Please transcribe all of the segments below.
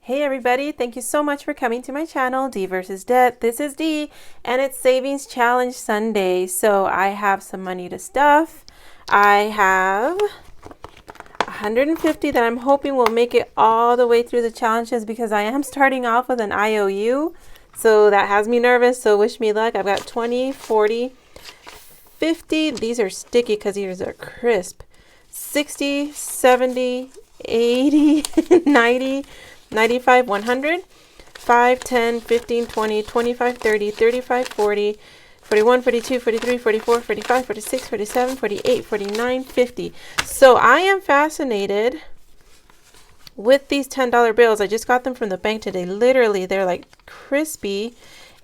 Hey everybody, thank you so much for coming to my channel, D versus Debt. This is D and it's Savings Challenge Sunday. So I have some money to stuff. I have 150 that I'm hoping will make it all the way through the challenges because I am starting off with an IOU. So that has me nervous, so wish me luck. I've got 20, 40, 50. These are sticky because these are crisp. 60, 70, 80, 90, 95, 100, 5, 10, 15, 20, 25, 30, 35, 40, 41, 42, 43, 44, 45, 46, 47, 48, 49, 50. So I am fascinated with these $10 bills. I just got them from the bank today. Literally, they're like crispy.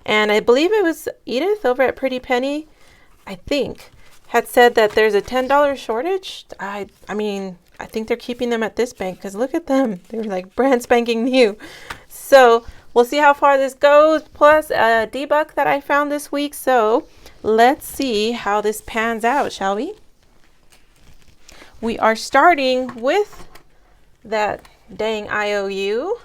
And I believe it was Edith over at Pretty Penny, I think, had said that there's a $10 shortage. I mean, I think they're keeping them at this bank because look at them. They're like brand spanking new. So we'll see how far this goes. Plus a debug that I found this week. So let's see how this pans out, shall we? We are starting with that dang IOU.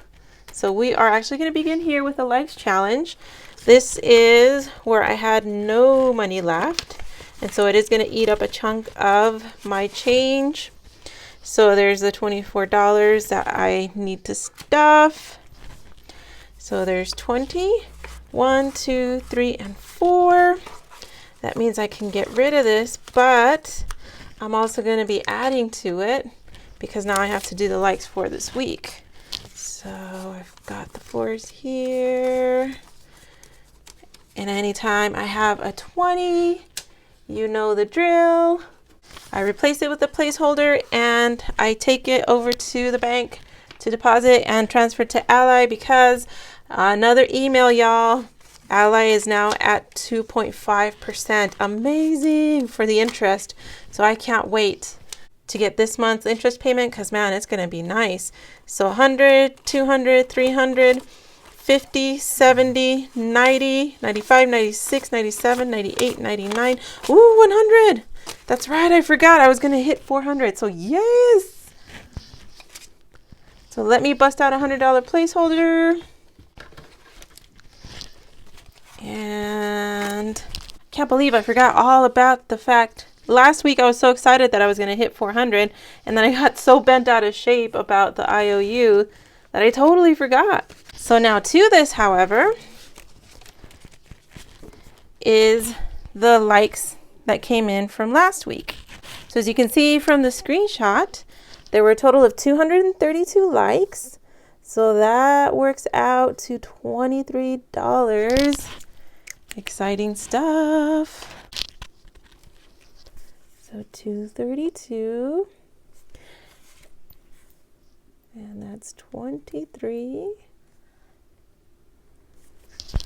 So we are actually going to begin here with the likes challenge. This is where I had no money left. And so it is going to eat up a chunk of my change. So there's the $24 that I need to stuff. So there's 20, 1, 2, 3, and 4. That means I can get rid of this, but I'm also going to be adding to it because now I have to do the likes for this week. So I've got the 4s here. And anytime I have a 20, you know the drill. I replace it with a placeholder and I take it over to the bank to deposit and transfer to Ally because another email, y'all. Ally is now at 2.5%. Amazing for the interest. So I can't wait to get this month's interest payment because, man, it's going to be nice. So 100, 200, 300, 50, 70, 90, 95, 96, 97, 98, 99. Ooh, 100. That's right, I forgot I was going to hit 400. So yes. So let me bust out a $100 placeholder. And I can't believe I forgot all about the fact. Last week I was so excited that I was going to hit 400. And then I got so bent out of shape about the IOU that I totally forgot. So now to this, however, is the likes that came in from last week. So as you can see from the screenshot, there were a total of 232 likes. So that works out to $23. Exciting stuff. So 232. And that's 23.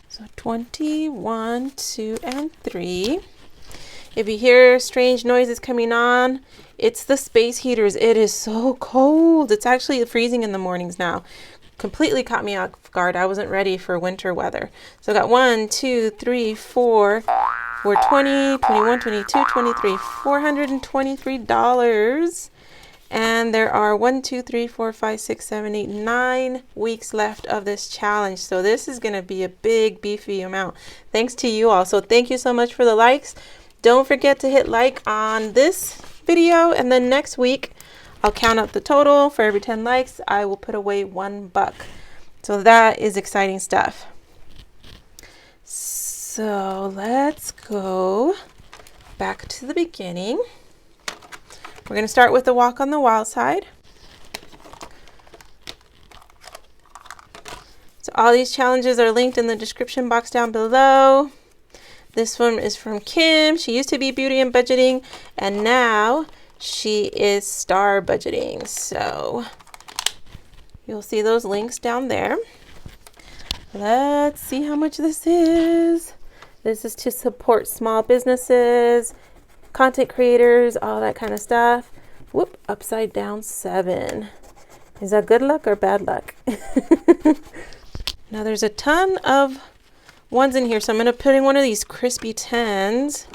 So 21, 2, and 3. If you hear strange noises coming on, it's the space heaters. It is so cold. It's actually freezing in the mornings now. Completely caught me off guard. I wasn't ready for winter weather. So I got 1, 2, 3, 4, 20, 21, 22, 23, $423. And there are 1, 2, 3, 4, 5, 6, 7, 8, 9 weeks left of this challenge. So this is going to be a big, beefy amount. Thanks to you all. So thank you so much for the likes. Don't forget to hit like on this video. And then next week, I'll count out the total. For every 10 likes, I will put away $1. So that is exciting stuff. So let's go back to the beginning. We're going to start with the walk on the wild side. So all these challenges are linked in the description box down below. This one is from Kim. She used to be beauty and budgeting, and now she is star budgeting. So you'll see those links down there. Let's see how much this is. This is to support small businesses, content creators, all that kind of stuff. Whoop, upside down 7. Is that good luck or bad luck? Now there's a ton of ones in here, so I'm going to put in one of these crispy 10s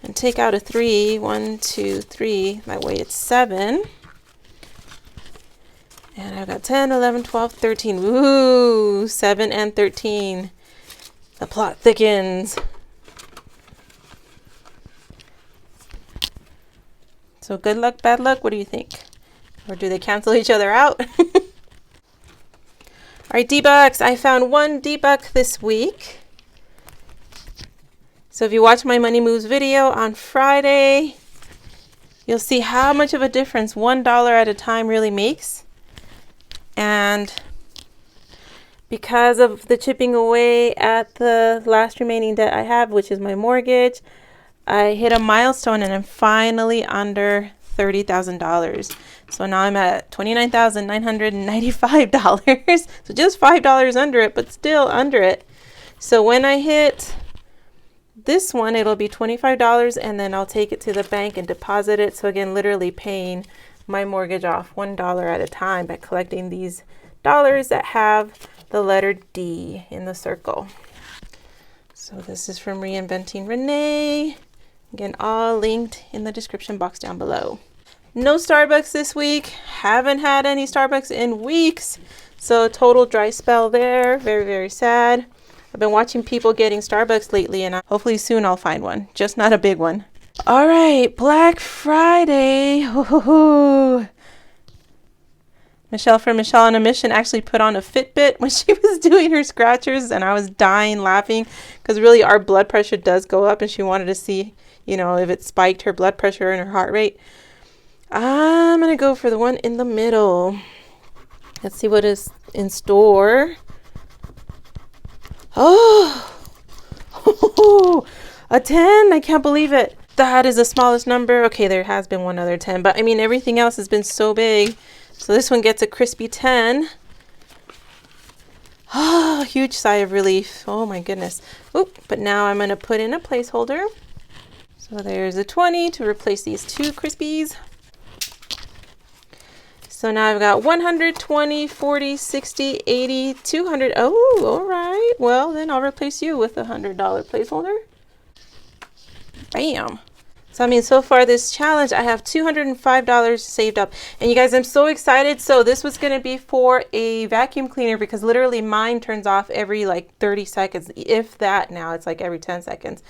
and take out a 3. 1, 2, 3. That way it's 7. And I've got 10, 11, 12, 13. Ooh, 7 and 13. The plot thickens. So good luck, bad luck, what do you think? Or do they cancel each other out? All right, D-Bucks. I found one D-Buck this week. So if you watch my Money Moves video on Friday, you'll see how much of a difference $1 at a time really makes. And because of the chipping away at the last remaining debt I have, which is my mortgage, I hit a milestone and I'm finally under $30,000. So now I'm at $29,995. So just $5 under it, but still under it. So when I hit this one, it'll be $25, and then I'll take it to the bank and deposit it. So again, literally paying my mortgage off $1 at a time by collecting these dollars that have the letter D in the circle. So this is from Reinventing Renee. Again, all linked in the description box down below. No Starbucks this week. Haven't had any Starbucks in weeks. So total dry spell there. Very, very sad. I've been watching people getting Starbucks lately, and hopefully soon I'll find one. Just not a big one. All right, Black Friday. Ooh. Michelle from Michelle on a Mission actually put on a Fitbit when she was doing her scratchers, and I was dying laughing because really our blood pressure does go up, and she wanted to see, you know, if it spiked her blood pressure and her heart rate. I'm going to go for the one in the middle. Let's see what is in store. Oh, a 10. I can't believe it. That is the smallest number. Okay, there has been one other 10, but I mean, everything else has been so big. So this one gets a crispy 10. Oh, huge sigh of relief. Oh my goodness. Oop, but now I'm going to put in a placeholder. So there's a 20 to replace these two crispies. So now I've got 100, 20, 40, 60, 80, 200. Oh, all right. Well, then I'll replace you with a $100 placeholder. Bam. So I mean, so far this challenge, I have $205 saved up. And you guys, I'm so excited. So this was going to be for a vacuum cleaner because literally mine turns off every like 30 seconds. If that now, it's like every 10 seconds.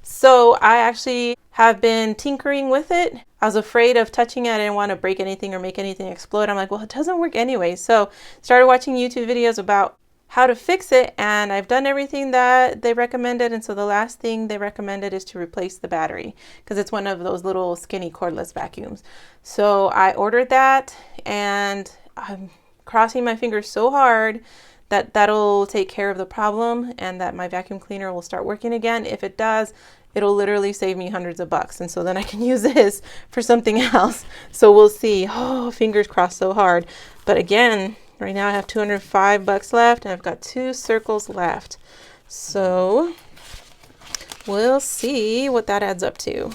So I actually have been tinkering with it. I was afraid of touching it. I didn't want to break anything or make anything explode. I'm like, well, it doesn't work anyway. So started watching YouTube videos about how to fix it, and I've done everything that they recommended. And so the last thing they recommended is to replace the battery because it's one of those little skinny cordless vacuums. So I ordered that, and I'm crossing my fingers so hard that that'll take care of the problem and that my vacuum cleaner will start working again. If it does, it'll literally save me hundreds of bucks. And so then I can use this for something else. So we'll see. Oh, fingers crossed so hard. But again, right now I have 205 bucks left, and I've got 2 circles left. So we'll see what that adds up to.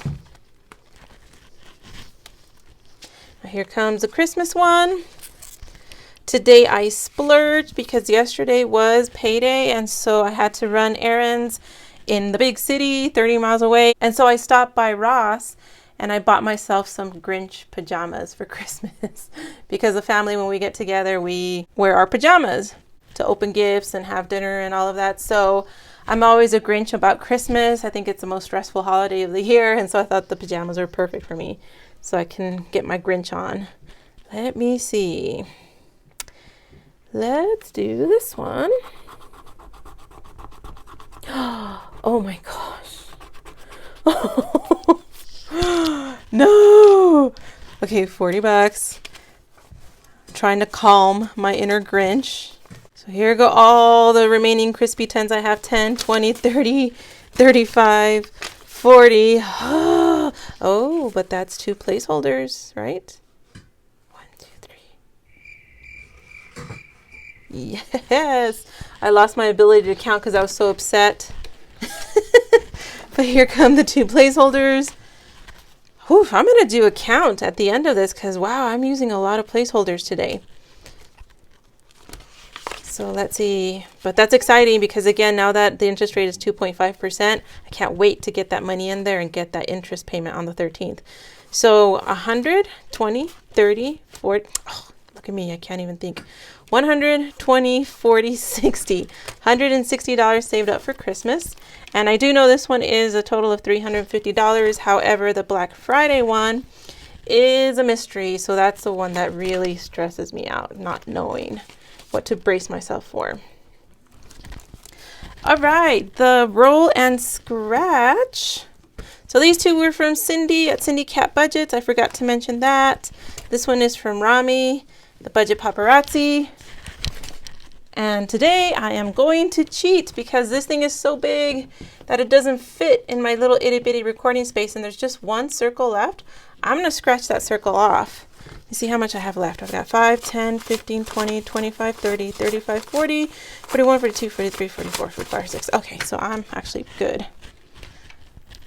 Now here comes the Christmas one. Today I splurged because yesterday was payday, and so I had to run errands in the big city 30 miles away. And so I stopped by Ross and I bought myself some Grinch pajamas for Christmas because the family, when we get together, we wear our pajamas to open gifts and have dinner and all of that. So I'm always a Grinch about Christmas. I think it's the most stressful holiday of the year, and so I thought the pajamas are perfect for me so I can get my Grinch on. Let me see. Let's do this one. Oh my gosh. No. Okay, 40 bucks. I'm trying to calm my inner Grinch. So here go all the remaining crispy 10s. I have 10, 20, 30, 35, 40. Oh, but that's 2 placeholders, right? 1, 2, 3. Yes. I lost my ability to count because I was so upset. But here come the 2 placeholders. Whew, I'm going to do a count at the end of this because, wow, I'm using a lot of placeholders today. So let's see. But that's exciting because, again, now that the interest rate is 2.5%, I can't wait to get that money in there and get that interest payment on the 13th. So 100, 20, 30, 40. Oh, look Look at me, I can't even think. 100, 20, 40, 60. $160 saved up for Christmas. And I do know this one is a total of $350. However, the Black Friday one is a mystery. So that's the one that really stresses me out, not knowing what to brace myself for. All right, the roll and scratch. So these two were from Cindy at Cindy Cat Budgets. I forgot to mention that. This one is from Rami, the Budget Paparazzi. And today I am going to cheat because this thing is so big that it doesn't fit in my little itty bitty recording space, and there's just one circle left. I'm going to scratch that circle off. You see how much I have left. I've got 5, 10, 15, 20, 25, 30, 35, 40, 41, 42, 43, 44, 45, 46. Okay, so I'm actually good.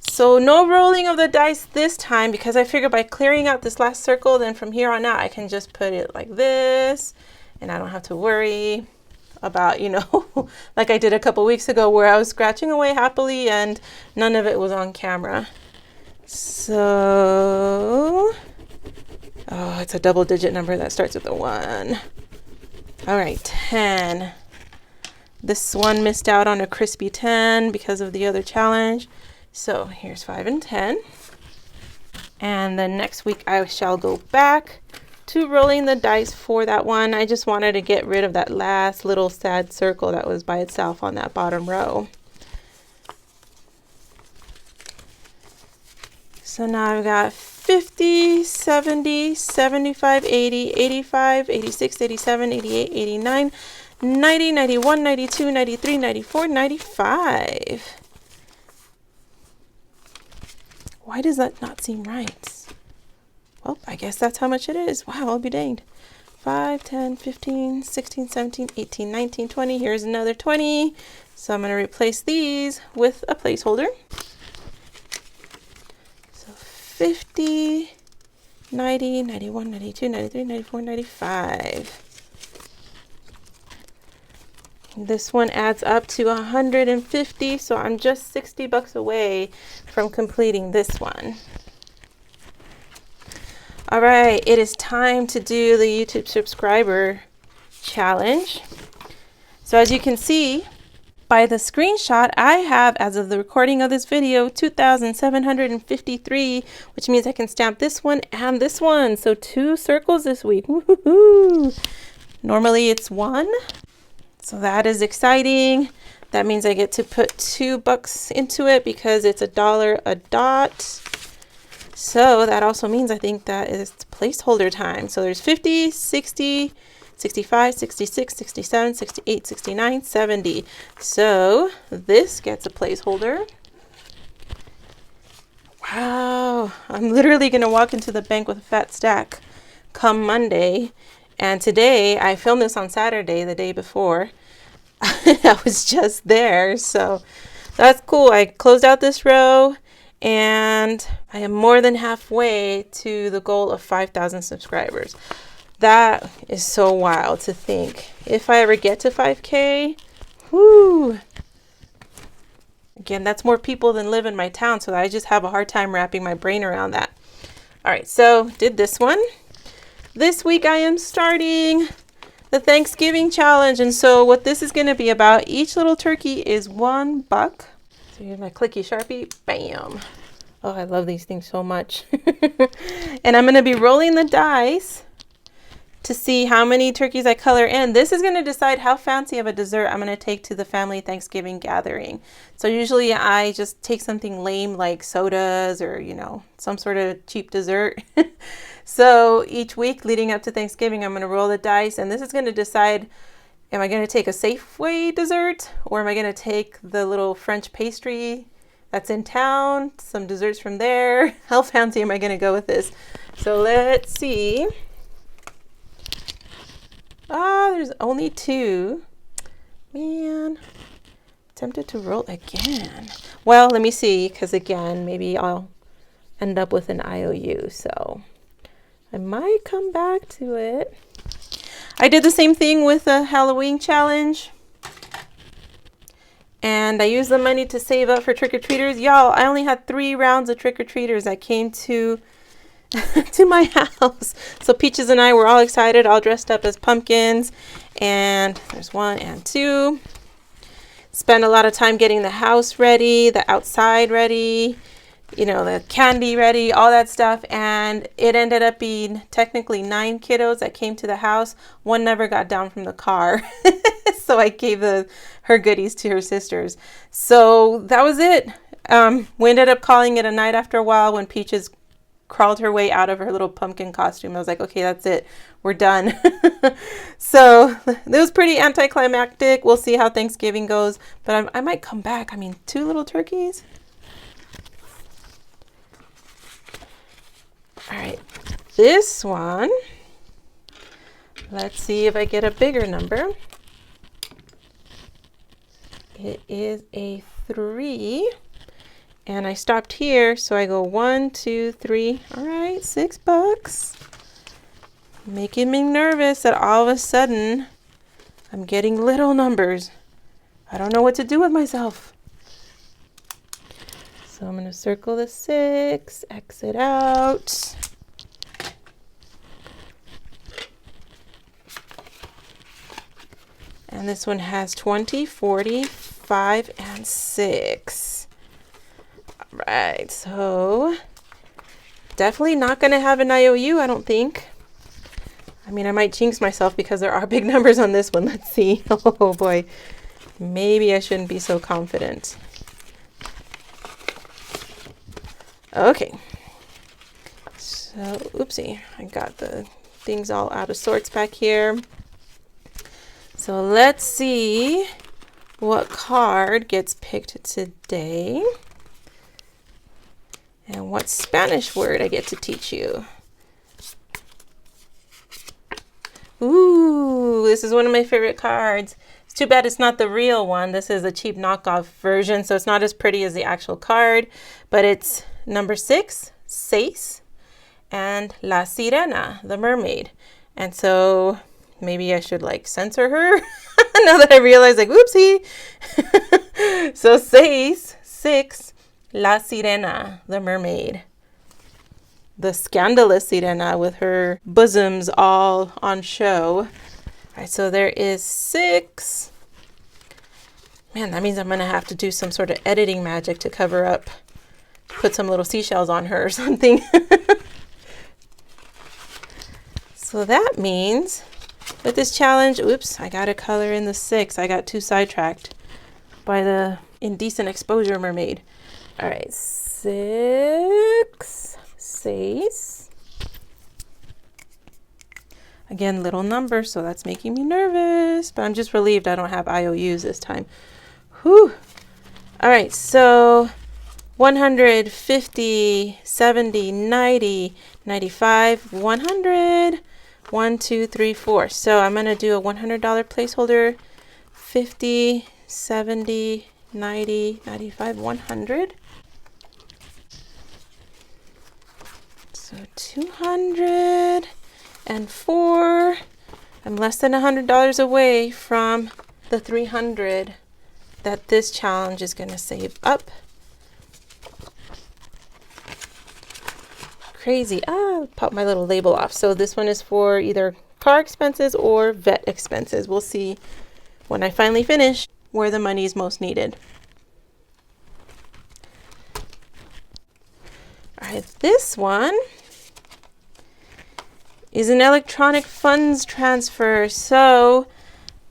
So no rolling of the dice this time because I figured by clearing out this last circle, then from here on out, I can just put it like this and I don't have to worry about, you know, like I did a couple weeks ago where I was scratching away happily and none of it was on camera. So, oh, it's a double digit number that starts with a 1. All right, 10. This one missed out on a crispy 10 because of the other challenge. So here's 5 and 10. And then next week I shall go back to rolling the dice for that one. I just wanted to get rid of that last little sad circle that was by itself on that bottom row. So now I've got 50, 70, 75, 80, 85, 86, 87, 88, 89, 90, 91, 92, 93, 94, 95. Why does that not seem right? Well, I guess that's how much it is. Wow, I'll be danged. 5, 10, 15, 16, 17, 18, 19, 20. Here's another 20. So I'm going to replace these with a placeholder. So 50, 90, 91, 92, 93, 94, 95. This one adds up to 150, so I'm just $60 away from completing this one. All right, it is time to do the YouTube subscriber challenge. So as you can see by the screenshot, I have, as of the recording of this video, 2,753, which means I can stamp this one and this one. So 2 circles this week. Woohoo! Normally it's 1. So that is exciting. That means I get to put $2 into it because it's $1 a dot. So that also means I think that is placeholder time. So there's 50, 60, 65, 66, 67, 68, 69, 70. So this gets a placeholder. Wow. I'm literally going to walk into the bank with a fat stack come Monday. And today, I filmed this on Saturday, the day before. I was just there, so that's cool. I closed out this row, and I am more than halfway to the goal of 5,000 subscribers. That is so wild to think. If I ever get to 5K, whoo! Again, that's more people than live in my town, so I just have a hard time wrapping my brain around that. All right, so did this one. This week I am starting the Thanksgiving challenge, and so what this is going to be about, each little turkey is $1. So here's my clicky Sharpie, bam. Oh, I love these things so much. And I'm going to be rolling the dice to see how many turkeys I color in. This is going to decide how fancy of a dessert I'm going to take to the family Thanksgiving gathering. So usually I just take something lame like sodas or, you know, some sort of cheap dessert. So each week leading up to Thanksgiving, I'm going to roll the dice, and this is going to decide, am I going to take a Safeway dessert, or am I going to take the little French pastry that's in town, some desserts from there? How fancy am I going to go with this? So let's see. Ah, there's only 2. Man, tempted to roll again. Well, let me see, because again, maybe I'll end up with an IOU, so I might come back to it. I did the same thing with a Halloween challenge, and I used the money to save up for trick-or-treaters. Y'all, I only had 3 rounds of trick-or-treaters that came to to my house. So Peaches and I were all excited, all dressed up as pumpkins. And there's 1 and 2. Spent a lot of time getting the house ready, the outside ready, you know, the candy ready, all that stuff. And it ended up being technically 9 kiddos that came to the house. 1 never got down from the car. So I gave her goodies to her sisters. So that was it. We ended up calling it a night after a while when Peaches crawled her way out of her little pumpkin costume. I was like, okay, that's it. We're done. So it was pretty anticlimactic. We'll see how Thanksgiving goes, but I might come back. I mean, 2 little turkeys. All right, this one, let's see if I get a bigger number. It is a 3. And I stopped here, so I go 1, 2, 3. All right, $6. Making me nervous that all of a sudden I'm getting little numbers. I don't know what to do with myself. So I'm going to circle the 6, exit out. And this one has 20, 40, 5, and 6. Right, so definitely not going to have an IOU, I don't think. I mean, I might jinx myself because there are big numbers on this one. Let's see. Oh boy, maybe I shouldn't be so confident. Okay, so oopsie, I got the things all out of sorts back here. So let's see what card gets picked today. And what Spanish word I get to teach you. Ooh, this is one of my favorite cards. It's too bad it's not the real one. This is a cheap knockoff version, so it's not as pretty as the actual card. But it's number 6, Seis, and La Sirena, the mermaid. And so maybe I should like censor her now that I realize, like, whoopsie. So Seis, 6. La Sirena, the mermaid. The scandalous Sirena with her bosoms all on show. All right, so there is 6. Man, that means I'm going to have to do some sort of editing magic to cover up, put some little seashells on her or something. So that means with this challenge, oops, I got to color in the 6. I got too sidetracked by the indecent exposure mermaid. All right, 6, 6. Again, little number, so that's making me nervous, but I'm just relieved I don't have IOUs this time. Whew. All right, so 100, 50, 70, 90, 95, 100, 1, 2, 3, 4. So I'm going to do a $100 placeholder, 50, 70, 90, 95, 100. So 204. I'm less than $100 away from the 300 that this challenge is going to save up. Crazy. Pop my little label off. So this one is for either car expenses or vet expenses. We'll see when I finally finish where the money is most needed. All right, this one is an electronic funds transfer. So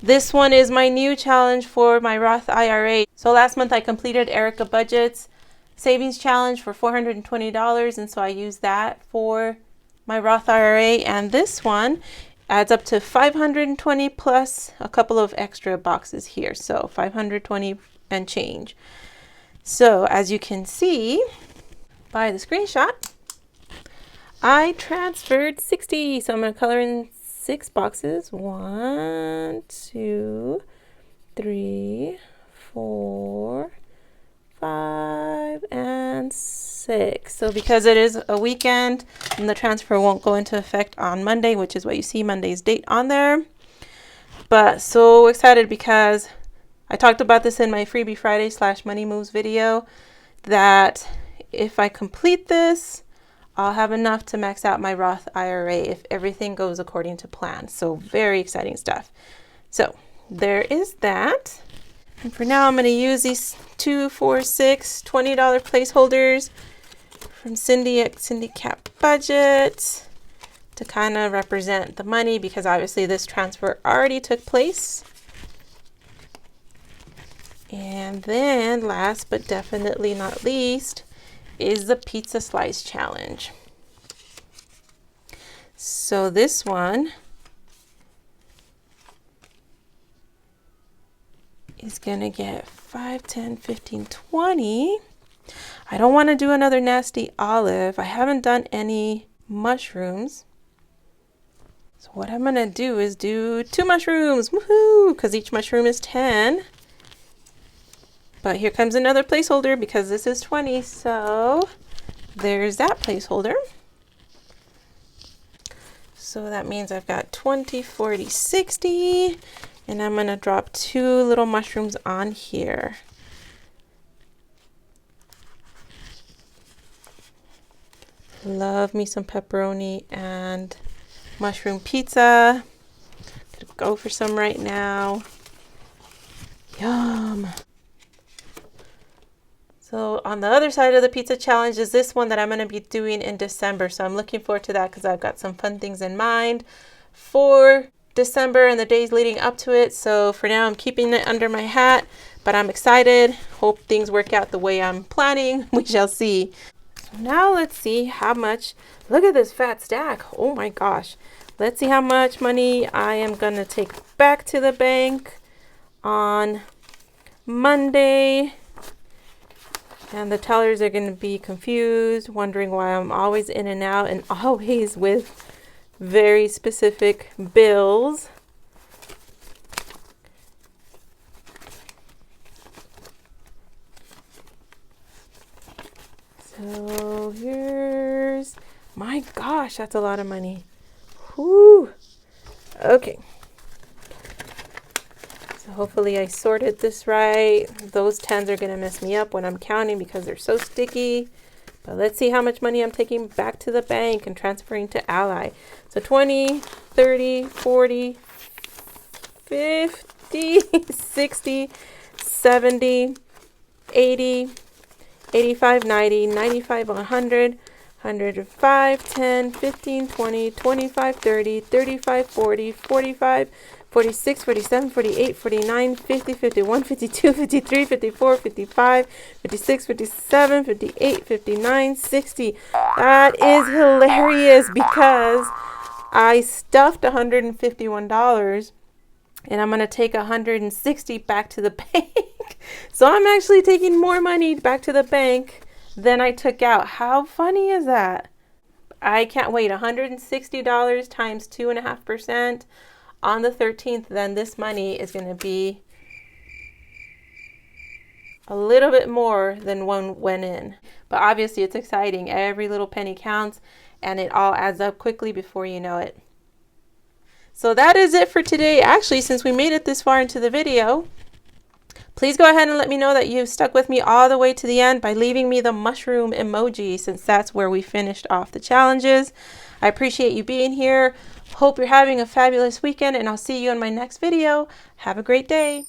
this one is my new challenge for my Roth IRA. So last month I completed Erica Budget's savings challenge for $420, and so I used that for my Roth IRA, and this one adds up to 520 plus a couple of extra boxes here, so 520 and change. So as you can see by the screenshot, I transferred 60, so I'm going to color in 6 boxes. 1, 2, 3, 4, 5, and 6. So because it is a weekend and the transfer won't go into effect on Monday, which is what you see Monday's date on there. But so excited because I talked about this in my Freebie Friday /Money Moves video, that if I complete this, I'll have enough to max out my Roth IRA if everything goes according to plan. So very exciting stuff. So there is that. And for now, I'm going to use these 2, 4, 6 $20 placeholders from Cindy at Cindy Cap Budget to kind of represent the money, because obviously this transfer already took place. And then last but definitely not least is the pizza slice challenge. So this one is gonna get 5, 10, 15, 20. I don't want to do another nasty olive. I haven't done any mushrooms. So what I'm gonna do is do 2 mushrooms, woohoo, because each mushroom is 10. But here comes another placeholder because this is 20, so there's that placeholder. So that means I've got 20, 40, 60, and I'm gonna drop 2 little mushrooms on here. Love me some pepperoni and mushroom pizza. Gonna go for some right now. Yum. So on the other side of the pizza challenge is this one that I'm going to be doing in December. So I'm looking forward to that because I've got some fun things in mind for December and the days leading up to it. So for now, I'm keeping it under my hat, but I'm excited. Hope things work out the way I'm planning. We shall see. So now let's see how much, look at this fat stack. Oh my gosh. Let's see how much money I am going to take back to the bank on Monday. And the tellers are going to be confused, wondering why I'm always in and out and always with very specific bills. So here's, my gosh, that's a lot of money. Whew. Okay. So hopefully I sorted this right. Those 10s are going to mess me up when I'm counting because they're so sticky. But let's see how much money I'm taking back to the bank and transferring to Ally. So 20, 30, 40, 50, 60, 70, 80, 85, 90, 95, 100, 105, 10, 15, 20, 25, 30, 35, 40, 45, 46, 47, 48, 49, 50, 51, 52, 53, 54, 55, 56, 57, 58, 59, 60. That is hilarious because I stuffed $151 and I'm going to take $160 back to the bank. So I'm actually taking more money back to the bank than I took out. How funny is that? I can't wait. $160 times 2.5%. On the 13th, then this money is going to be a little bit more than one went in. But obviously it's exciting. Every little penny counts and it all adds up quickly before you know it. So that is it for today. Actually, since we made it this far into the video, please go ahead and let me know that you've stuck with me all the way to the end by leaving me the mushroom emoji, since that's where we finished off the challenges. I appreciate you being here. Hope you're having a fabulous weekend, and I'll see you in my next video. Have a great day.